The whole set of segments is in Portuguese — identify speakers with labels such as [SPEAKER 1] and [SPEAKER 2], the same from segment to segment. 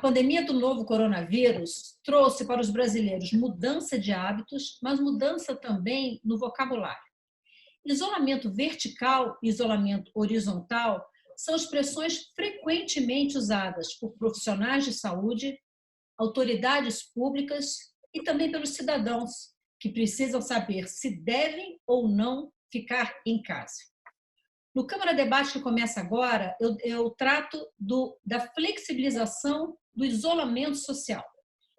[SPEAKER 1] pandemia do novo coronavírus trouxe para os brasileiros mudança de hábitos, mas mudança também no vocabulário. Isolamento vertical e isolamento horizontal são expressões frequentemente usadas por profissionais de saúde, autoridades públicas e também pelos cidadãos, que precisam saber se devem ou não ficar em casa. No Câmara Debate, que começa agora, eu trato da flexibilização do isolamento social,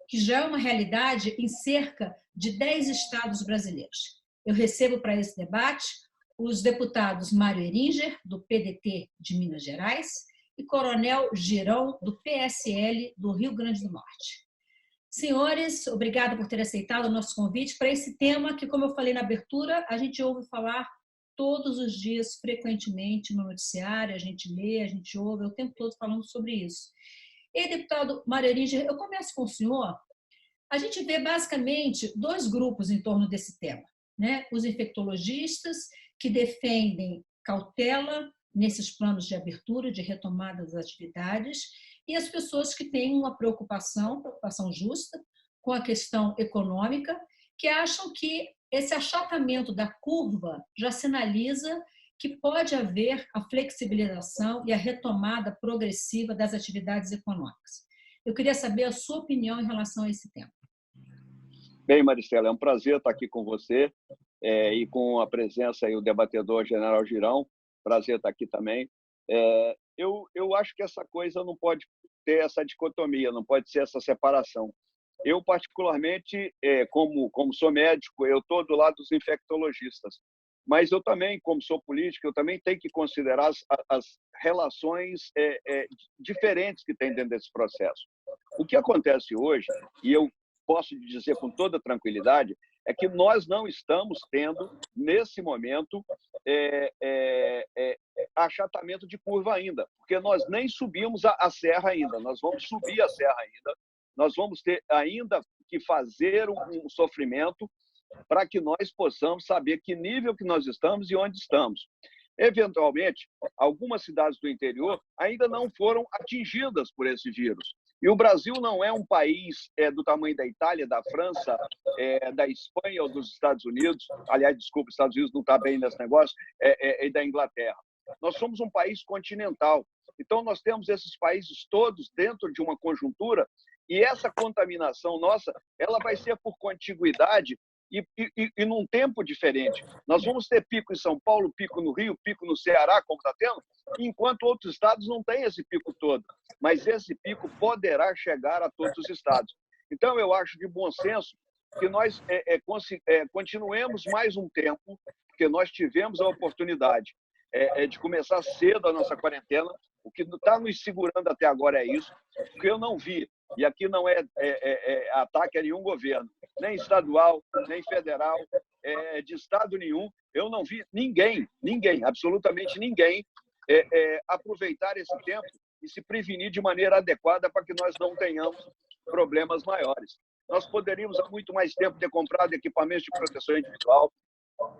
[SPEAKER 1] que já é uma realidade em cerca de 10 estados brasileiros. Eu recebo para esse debate os deputados Mário Heringer, do PDT de Minas Gerais, e Coronel Girão, do PSL do Rio Grande do Norte. Senhores, obrigada por ter aceitado o nosso convite para esse tema que, como eu falei na abertura, a gente ouve falar todos os dias, frequentemente, no noticiário, a gente lê, a gente ouve, o tempo todo falando sobre isso. E, deputado Mário Heringer, eu começo com o senhor. A gente vê, basicamente, dois grupos em torno desse tema, né? Os infectologistas, que defendem cautela nesses planos de abertura, de retomada das atividades, e as pessoas que têm uma preocupação justa, com a questão econômica, que acham que esse achatamento da curva já sinaliza que pode haver a flexibilização e a retomada progressiva das atividades econômicas. Eu queria saber a sua opinião em relação a esse tema.
[SPEAKER 2] Bem, Maristela, é um prazer estar aqui com você e com a presença do debatedor General Girão. Prazer estar aqui também. Eu acho que essa coisa não pode ter essa dicotomia, não pode ser essa separação. Eu, particularmente, como sou médico, eu estou do lado dos infectologistas. Mas eu também, como sou político, eu também tenho que considerar as relações diferentes que tem dentro desse processo. O que acontece hoje, e eu posso dizer com toda tranquilidade, é que nós não estamos tendo, nesse momento, achatamento de curva ainda, porque nós nem subimos a serra ainda, nós vamos subir a serra ainda, nós vamos ter ainda que fazer um sofrimento para que nós possamos saber que nível que nós estamos e onde estamos. Eventualmente, algumas cidades do interior ainda não foram atingidas por esse vírus. E o Brasil não é um país do tamanho da Itália, da França, da Espanha ou dos Estados Unidos. Aliás, desculpa, os Estados Unidos não está bem nesse negócio, e da Inglaterra. Nós somos um país continental. Então, nós temos esses países todos dentro de uma conjuntura e essa contaminação nossa, ela vai ser por contiguidade e num tempo diferente. Nós vamos ter pico em São Paulo, pico no Rio, pico no Ceará, como está tendo, enquanto outros estados não têm esse pico todo. Mas esse pico poderá chegar a todos os estados. Então, eu acho de bom senso que nós continuemos mais um tempo, porque nós tivemos a oportunidade de começar cedo a nossa quarentena. O que está nos segurando até agora é isso, porque eu não vi, e aqui não é ataque a nenhum governo, nem estadual, nem federal, de estado nenhum, eu não vi ninguém, absolutamente ninguém, aproveitar esse tempo e se prevenir de maneira adequada para que nós não tenhamos problemas maiores. Nós poderíamos há muito mais tempo ter comprado equipamentos de proteção individual,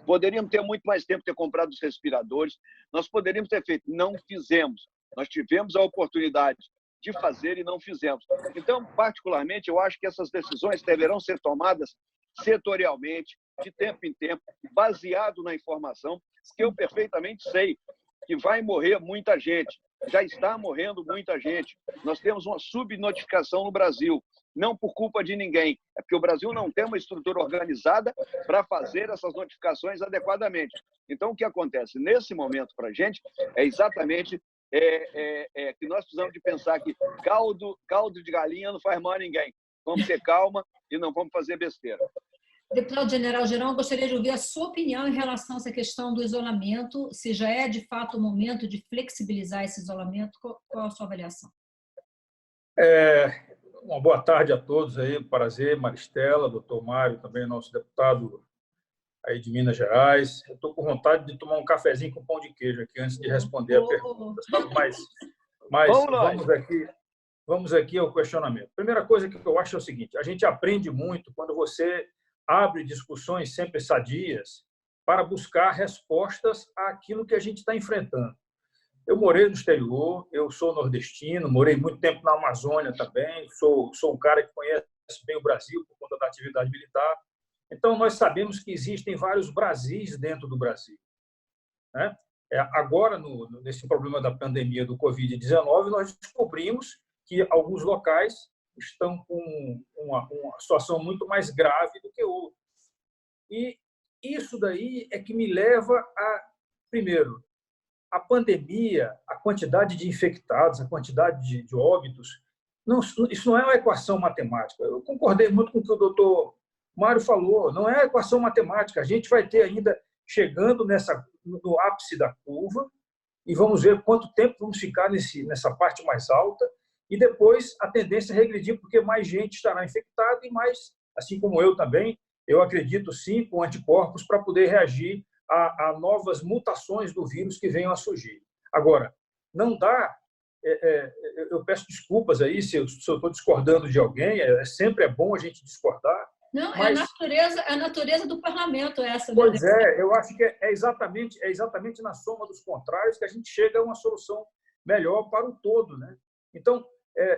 [SPEAKER 2] poderíamos ter muito mais tempo ter comprado os respiradores, nós poderíamos ter feito, não fizemos. Nós tivemos a oportunidade de fazer e não fizemos. Então, particularmente, eu acho que essas decisões deverão ser tomadas setorialmente, de tempo em tempo, baseado na informação, que eu perfeitamente sei que vai morrer muita gente, já está morrendo muita gente. Nós temos uma subnotificação no Brasil, não por culpa de ninguém, é porque o Brasil não tem uma estrutura organizada para fazer essas notificações adequadamente. Então, o que acontece nesse momento para a gente é exatamente que nós precisamos de pensar que caldo de galinha não faz mal a ninguém. Vamos ter calma e não vamos fazer besteira.
[SPEAKER 1] Deputado General Girão, eu gostaria de ouvir a sua opinião em relação a essa questão do isolamento, se já é de fato o momento de flexibilizar esse isolamento, qual a sua avaliação?
[SPEAKER 3] Uma boa tarde a todos aí, prazer, Maristela, doutor Mário, também nosso deputado aí de Minas Gerais. Eu estou com vontade de tomar um cafezinho com pão de queijo aqui antes de responder a pergunta, mas vamos aqui ao questionamento. Primeira coisa que eu acho é o seguinte: a gente aprende muito quando você abre discussões sempre sadias para buscar respostas àquilo que a gente está enfrentando. Eu morei no exterior, eu sou nordestino, morei muito tempo na Amazônia também, sou um cara que conhece bem o Brasil por conta da atividade militar. Então, nós sabemos que existem vários Brasis dentro do Brasil, né? Agora, nesse problema da pandemia do Covid-19, nós descobrimos que alguns locais estão com uma situação muito mais grave do que outros. E isso daí é que me leva a, primeiro, a pandemia, a quantidade de infectados, a quantidade de óbitos, isso não é uma equação matemática. Eu concordei muito com o que o doutor Mário falou, não é equação matemática. A gente vai ter ainda, chegando no ápice da curva, e vamos ver quanto tempo vamos ficar nessa parte mais alta, e depois a tendência é regredir, porque mais gente estará infectada e mais, assim como eu também, eu acredito sim com anticorpos para poder reagir a novas mutações do vírus que venham a surgir. Agora, não dá, eu peço desculpas aí se eu estou discordando de alguém, sempre é bom a gente discordar.
[SPEAKER 1] Não,
[SPEAKER 3] mas,
[SPEAKER 1] a natureza do parlamento essa.
[SPEAKER 3] Pois eu acho que é exatamente na soma dos contrários que a gente chega a uma solução melhor para o todo, né? Então,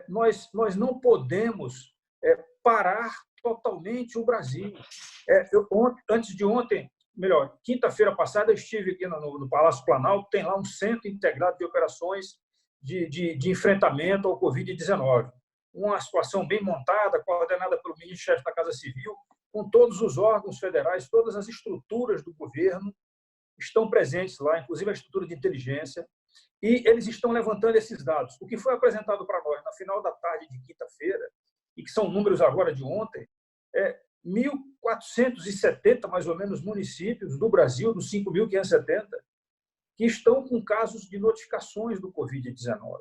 [SPEAKER 3] nós não podemos parar totalmente o Brasil. Antes de ontem, melhor, quinta-feira passada, eu estive aqui no Palácio Planalto, tem lá um centro integrado de operações de enfrentamento ao Covid-19. Uma situação bem montada, coordenada pelo ministro-chefe da Casa Civil, com todos os órgãos federais, todas as estruturas do governo estão presentes lá, inclusive a estrutura de inteligência, e eles estão levantando esses dados. O que foi apresentado para nós no final da tarde de quinta-feira, e que são números agora de ontem, 1.470, mais ou menos, municípios do Brasil, dos 5.570, que estão com casos de notificações do Covid-19.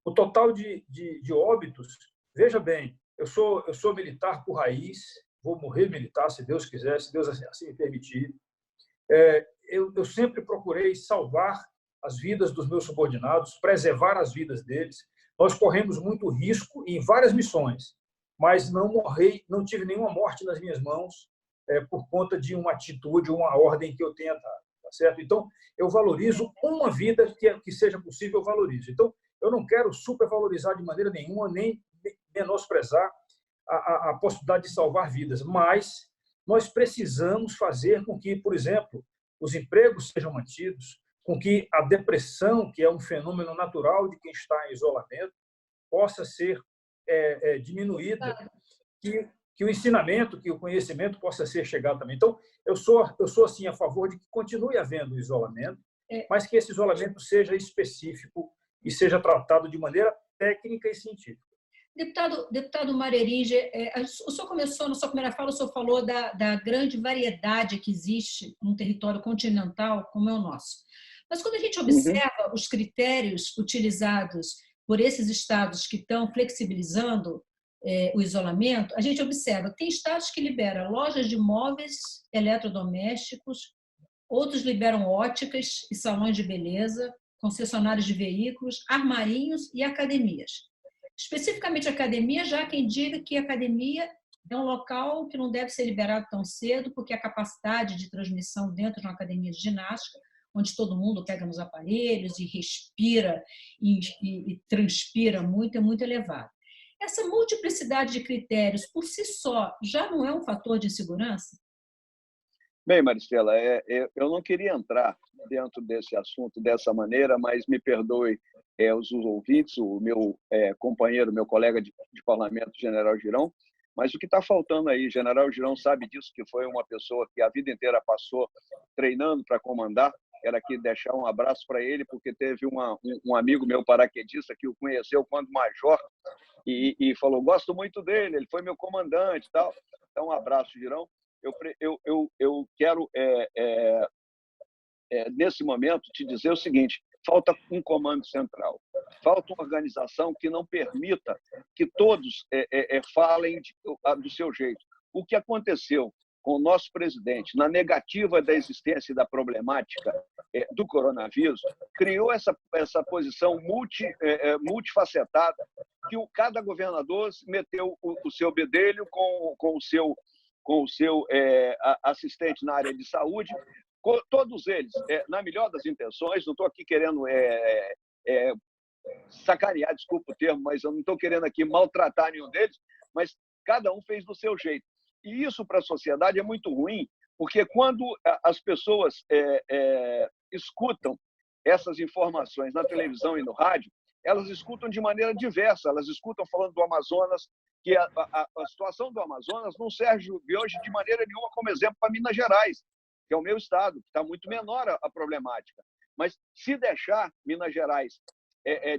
[SPEAKER 3] O total de óbitos, veja bem, eu sou militar por raiz, vou morrer militar, se Deus quiser, se Deus assim me permitir. Eu sempre procurei salvar as vidas dos meus subordinados, preservar as vidas deles. Nós corremos muito risco em várias missões, mas não tive nenhuma morte nas minhas mãos por conta de uma atitude, uma ordem que eu tenha dado, tá certo? Então, eu valorizo uma vida que seja possível, eu valorizo. Então, eu não quero supervalorizar de maneira nenhuma, nem menosprezar a possibilidade de salvar vidas, mas nós precisamos fazer com que, por exemplo, os empregos sejam mantidos, com que a depressão, que é um fenômeno natural de quem está em isolamento, possa ser diminuída, que o ensinamento, que o conhecimento possa ser chegado também. Então, eu sou assim, a favor de que continue havendo isolamento, mas que esse isolamento seja específico e seja tratado de maneira técnica e científica.
[SPEAKER 1] Deputado Mareringe, o senhor começou, na sua primeira fala, o senhor falou da grande variedade que existe num território continental como é o nosso. Mas quando a gente observa os critérios utilizados por esses estados que estão flexibilizando o isolamento, a gente observa, tem estados que liberam lojas de móveis eletrodomésticos, outros liberam óticas e salões de beleza, concessionários de veículos, armarinhos e academias. Especificamente academia, já há quem diga que a academia é um local que não deve ser liberado tão cedo, porque a capacidade de transmissão dentro de uma academia de ginástica, onde todo mundo pega nos aparelhos e respira e transpira muito, é muito elevada. Essa multiplicidade de critérios, por si só, já não é um fator de insegurança?
[SPEAKER 2] Bem, Maristela, eu não queria entrar dentro desse assunto dessa maneira, mas me perdoe os ouvintes, o meu companheiro, meu colega de parlamento, General Girão, mas o que está faltando aí, General Girão sabe disso, que foi uma pessoa que a vida inteira passou treinando para comandar. Quero aqui deixar um abraço para ele, porque teve um amigo meu paraquedista que o conheceu quando major e falou, gosto muito dele, ele foi meu comandante e tal. Então, um abraço, Girão. Eu quero, nesse momento, te dizer o seguinte, falta um comando central, falta uma organização que não permita que todos falem do seu jeito. O que aconteceu com o nosso presidente na negativa da existência e da problemática do coronavírus, criou essa posição multifacetada que cada governador meteu o seu bedelho com o seu assistente na área de saúde, todos eles, na melhor das intenções, não estou aqui querendo sacanear, desculpa o termo, mas eu não estou querendo aqui maltratar nenhum deles, mas cada um fez do seu jeito. E isso para a sociedade é muito ruim, porque quando as pessoas escutam essas informações na televisão e no rádio, elas escutam de maneira diversa, elas escutam falando do Amazonas, que a situação do Amazonas não serve hoje de maneira nenhuma como exemplo para Minas Gerais, que é o meu estado, que está muito menor a problemática. Mas se deixar Minas Gerais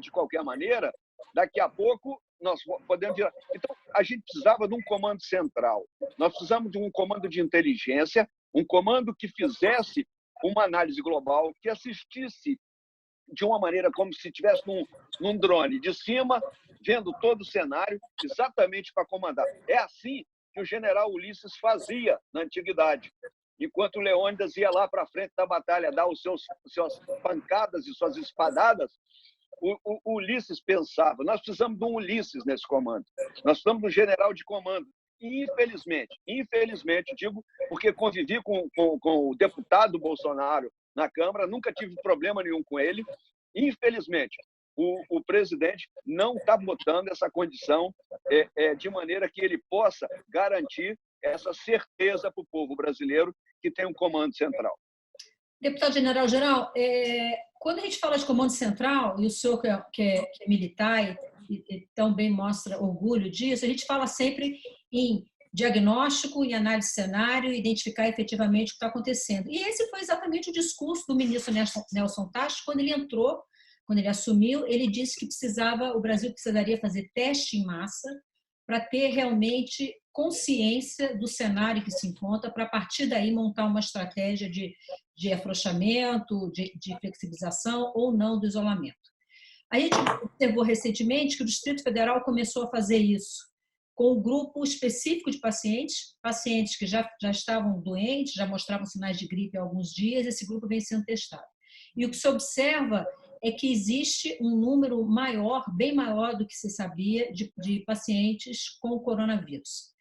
[SPEAKER 2] de qualquer maneira, daqui a pouco nós podemos virar. Então, a gente precisava de um comando central, nós precisamos de um comando de inteligência, um comando que fizesse uma análise global, que assistisse de uma maneira como se estivesse num drone de cima, vendo todo o cenário, exatamente para comandar. É assim que o general Ulisses fazia na antiguidade. Enquanto o Leônidas ia lá para frente da batalha dar suas pancadas e suas espadadas, o Ulisses pensava, nós precisamos de um Ulisses nesse comando, nós precisamos de um general de comando. E, infelizmente, digo, porque convivi com o deputado Bolsonaro na Câmara, nunca tive problema nenhum com ele, infelizmente, o presidente não está botando essa condição de maneira que ele possa garantir essa certeza para o povo brasileiro que tem um comando central.
[SPEAKER 1] Deputado General-Geral, quando a gente fala de comando central, e o senhor que é militar e também mostra orgulho disso, a gente fala sempre em diagnóstico e análise de cenário, identificar efetivamente o que está acontecendo. E esse foi exatamente o discurso do ministro Nelson Taixe, quando ele entrou, quando ele assumiu, ele disse que o Brasil precisaria fazer teste em massa para ter realmente consciência do cenário que se encontra, para a partir daí montar uma estratégia de afrouxamento, de flexibilização ou não do isolamento. A gente observou recentemente que o Distrito Federal começou a fazer isso com um grupo específico de pacientes que já estavam doentes, já mostravam sinais de gripe há alguns dias, esse grupo vem sendo testado. E o que se observa é que existe um número maior, bem maior do que se sabia, de pacientes com coronavírus.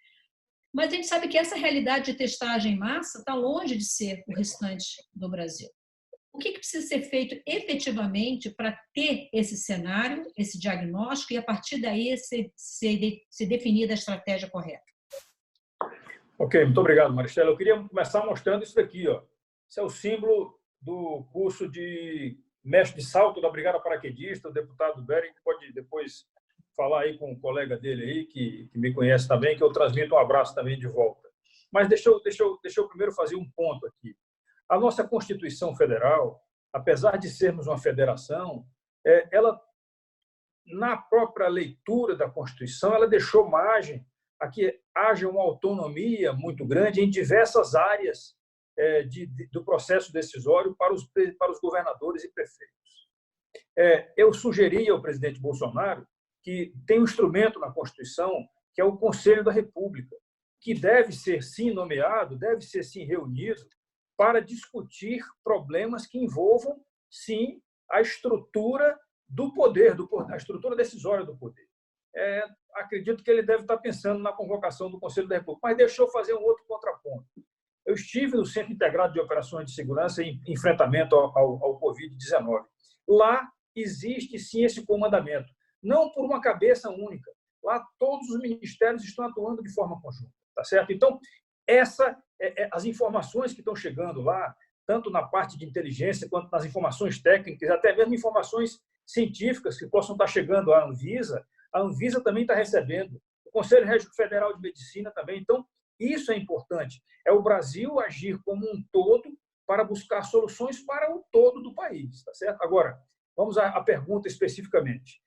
[SPEAKER 1] Mas a gente sabe que essa realidade de testagem em massa está longe de ser o restante do Brasil. O que precisa ser feito efetivamente para ter esse cenário, esse diagnóstico, e a partir daí ser definida a estratégia correta?
[SPEAKER 3] Ok, muito obrigado, Maristela. Eu queria começar mostrando isso daqui. Ó. Esse é o símbolo do curso de mestre de salto da Brigada Paraquedista, o deputado Bering, que pode depois falar aí com um colega dele aí, que me conhece também, que eu transmito um abraço também de volta. Mas deixa eu primeiro fazer um ponto aqui. A nossa Constituição Federal, apesar de sermos uma federação, ela, na própria leitura da Constituição, ela deixou margem a que haja uma autonomia muito grande em diversas áreas do processo decisório para os governadores e prefeitos. Eu sugeri ao presidente Bolsonaro que tem um instrumento na Constituição, que é o Conselho da República, que deve ser, sim, nomeado, deve ser, sim, reunido para discutir problemas que envolvam, sim, a estrutura do poder, a estrutura decisória do poder. Acredito que ele deve estar pensando na convocação do Conselho da República. Mas deixa eu fazer um outro contraponto. Eu estive no Centro Integrado de Operações de Segurança em enfrentamento ao Covid-19. Lá existe, sim, esse comandamento. Não por uma cabeça única. Lá todos os ministérios estão atuando de forma conjunta, tá certo? Então, as informações que estão chegando lá, tanto na parte de inteligência quanto nas informações técnicas, até mesmo informações científicas que possam estar chegando à Anvisa, a Anvisa também está recebendo, o Conselho Federal de Medicina também. Então, isso é importante. É o Brasil agir como um todo para buscar soluções para o todo do país, tá certo? Agora, vamos à pergunta especificamente.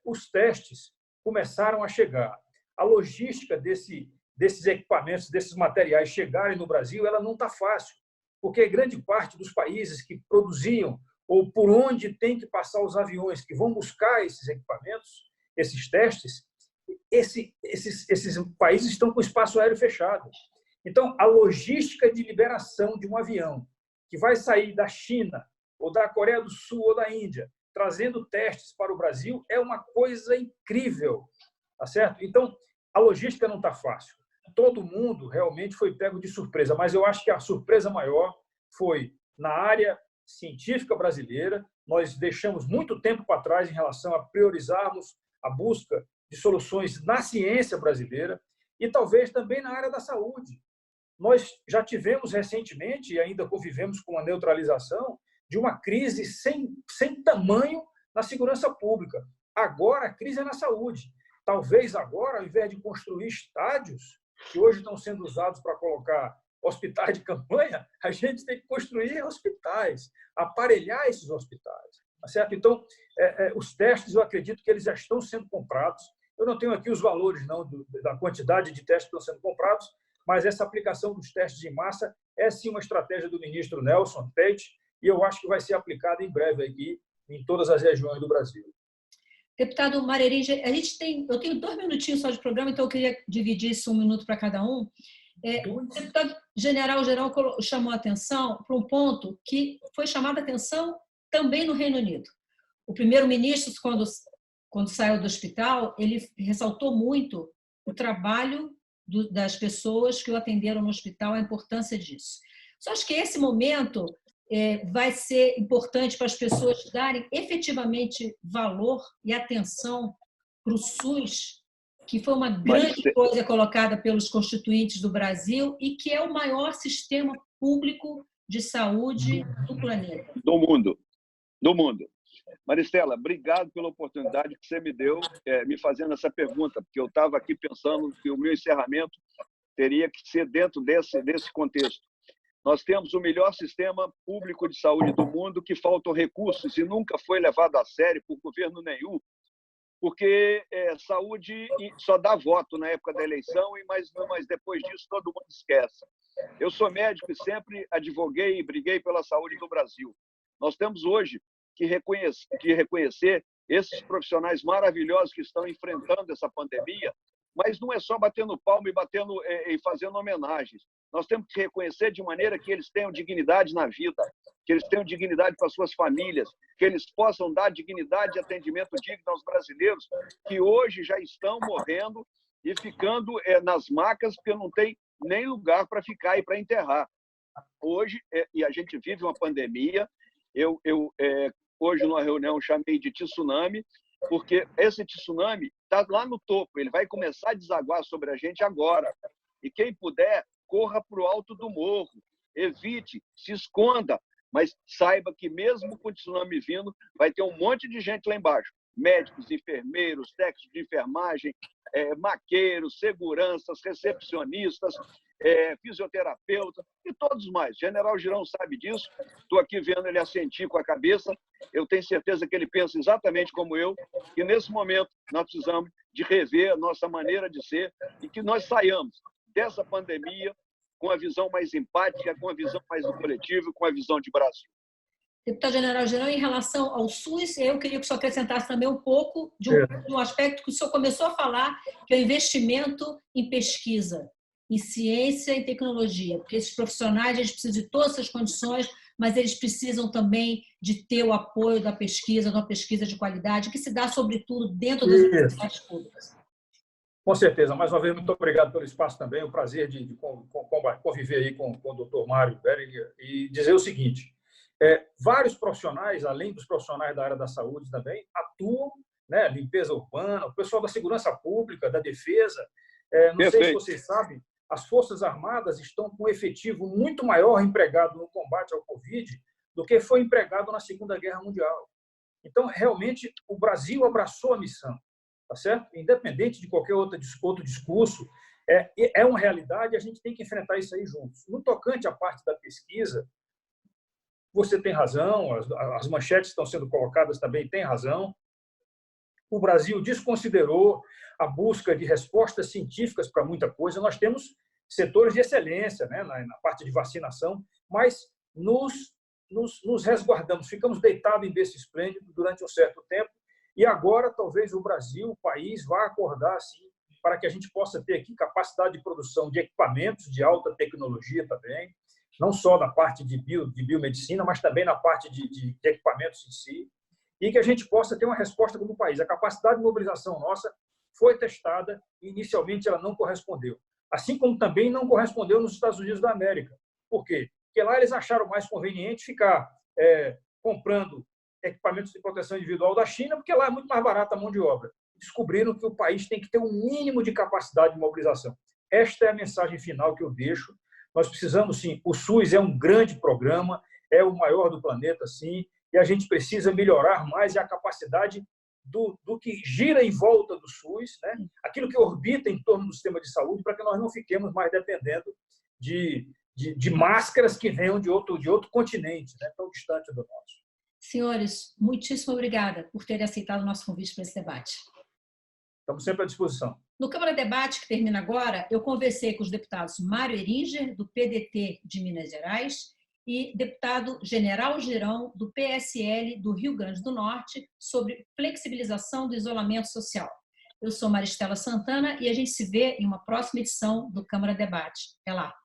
[SPEAKER 3] Os testes começaram a chegar. A logística desses equipamentos, desses materiais chegarem no Brasil, ela não está fácil, porque grande parte dos países que produziam ou por onde tem que passar os aviões que vão buscar esses equipamentos, esses testes, esses países estão com o espaço aéreo fechado. Então, a logística de liberação de um avião que vai sair da China ou da Coreia do Sul ou da Índia, trazendo testes para o Brasil, é uma coisa incrível, tá certo? Então, a logística não está fácil. Todo mundo realmente foi pego de surpresa, mas eu acho que a surpresa maior foi na área científica brasileira. Nós deixamos muito tempo para trás em relação a priorizarmos a busca de soluções na ciência brasileira e talvez também na área da saúde. Nós já tivemos recentemente, e ainda convivemos com a neutralização, de uma crise sem tamanho na segurança pública. Agora a crise é na saúde. Talvez agora, ao invés de construir estádios, que hoje estão sendo usados para colocar hospitais de campanha, a gente tem que construir hospitais, aparelhar esses hospitais. Tá certo? Então, os testes, eu acredito que eles já estão sendo comprados. Eu não tenho aqui os valores não, da quantidade de testes que estão sendo comprados, mas essa aplicação dos testes em massa é sim uma estratégia do ministro Nelson Tate, e eu acho que vai ser aplicada em breve aqui em todas as regiões do Brasil.
[SPEAKER 1] Deputado Marerige, eu tenho 2 minutinhos só de programa, então eu queria dividir isso 1 minuto para cada um. O deputado General Geral chamou a atenção para um ponto que foi chamado a atenção também no Reino Unido. O primeiro-ministro, quando saiu do hospital, ele ressaltou muito o trabalho das pessoas que o atenderam no hospital, a importância disso. Só acho que esse momento vai ser importante para as pessoas darem efetivamente valor e atenção para o SUS, que foi uma grande coisa colocada pelos constituintes do Brasil e que é o maior sistema público de saúde do planeta.
[SPEAKER 2] Do mundo. Maristela, obrigado pela oportunidade que você me deu, me fazendo essa pergunta, porque eu estava aqui pensando que o meu encerramento teria que ser dentro desse contexto. Nós temos o melhor sistema público de saúde do mundo, que faltam recursos e nunca foi levado a sério por governo nenhum, porque saúde só dá voto na época da eleição, mas depois disso todo mundo esquece. Eu sou médico e sempre advoguei e briguei pela saúde do Brasil. Nós temos hoje que reconhecer esses profissionais maravilhosos que estão enfrentando essa pandemia, mas não é só batendo palma e fazendo homenagens. Nós temos que reconhecer de maneira que eles tenham dignidade na vida, que eles tenham dignidade para suas famílias, que eles possam dar dignidade e atendimento digno aos brasileiros que hoje já estão morrendo e ficando nas macas porque não tem nem lugar para ficar e para enterrar. Hoje, e a gente vive uma pandemia, hoje numa reunião chamei de tsunami, porque esse tsunami está lá no topo, ele vai começar a desaguar sobre a gente agora. E quem puder, corra para o alto do morro, evite, se esconda, mas saiba que mesmo com o tsunami vindo, vai ter um monte de gente lá embaixo. Médicos, enfermeiros, técnicos de enfermagem, maqueiros, seguranças, recepcionistas, fisioterapeutas e todos mais. General Girão sabe disso, estou aqui vendo ele assentir com a cabeça, eu tenho certeza que ele pensa exatamente como eu, que nesse momento nós precisamos de rever a nossa maneira de ser e que nós saiamos dessa pandemia com a visão mais empática, com a visão mais do coletivo, com a visão de Brasil.
[SPEAKER 1] Deputado General Geral, em relação ao SUS, eu queria que o senhor acrescentasse também um pouco de um aspecto que o senhor começou a falar, que é o investimento em pesquisa, em ciência e tecnologia, porque esses profissionais eles precisam de todas essas condições, mas eles precisam também de ter o apoio da pesquisa, de uma pesquisa de qualidade, que se dá, sobretudo, dentro das universidades públicas.
[SPEAKER 3] Com certeza. Mais uma vez, muito obrigado pelo espaço também. O prazer de conviver aí com o Dr. Mário Berger e dizer o seguinte, vários profissionais, além dos profissionais da área da saúde também, atuam, né, limpeza urbana, o pessoal da segurança pública, da defesa. Não sei se vocês sabem, as Forças Armadas estão com um efetivo muito maior empregado no combate ao Covid do que foi empregado na Segunda Guerra Mundial. Então, realmente, o Brasil abraçou a missão, tá certo? Independente de qualquer outro discurso, é uma realidade e a gente tem que enfrentar isso aí juntos. No tocante à parte da pesquisa, você tem razão, as manchetes estão sendo colocadas também têm razão. O Brasil desconsiderou a busca de respostas científicas para muita coisa. Nós temos setores de excelência, né, na parte de vacinação, mas nos resguardamos, ficamos deitados em berço esplêndido durante um certo tempo e agora talvez o Brasil, o país, vá acordar assim, para que a gente possa ter aqui capacidade de produção de equipamentos de alta tecnologia também, não só na parte de biomedicina, mas também na parte de equipamentos em si, e que a gente possa ter uma resposta como país. A capacidade de mobilização nossa foi testada e, inicialmente, ela não correspondeu. Assim como também não correspondeu nos Estados Unidos da América. Por quê? Porque porque lá eles acharam mais conveniente ficar comprando equipamentos de proteção individual da China, porque lá é muito mais barata a mão de obra. Descobriram que o país tem que ter um mínimo de capacidade de mobilização. Esta é a mensagem final que eu deixo. Nós precisamos, sim, o SUS é um grande programa, é o maior do planeta, sim, e a gente precisa melhorar mais a capacidade do que gira em volta do SUS, né? Aquilo que orbita em torno do sistema de saúde, para que nós não fiquemos mais dependendo de máscaras que venham de outro continente, né? Tão distante do nosso.
[SPEAKER 1] Senhores, muitíssimo obrigada por terem aceitado o nosso convite para esse debate.
[SPEAKER 3] Estamos sempre à disposição.
[SPEAKER 1] No Câmara Debate, que termina agora, eu conversei com os deputados Mário Heringer, do PDT de Minas Gerais, e deputado General Girão, do PSL do Rio Grande do Norte, sobre flexibilização do isolamento social. Eu sou Maristela Santana e a gente se vê em uma próxima edição do Câmara Debate. Até lá!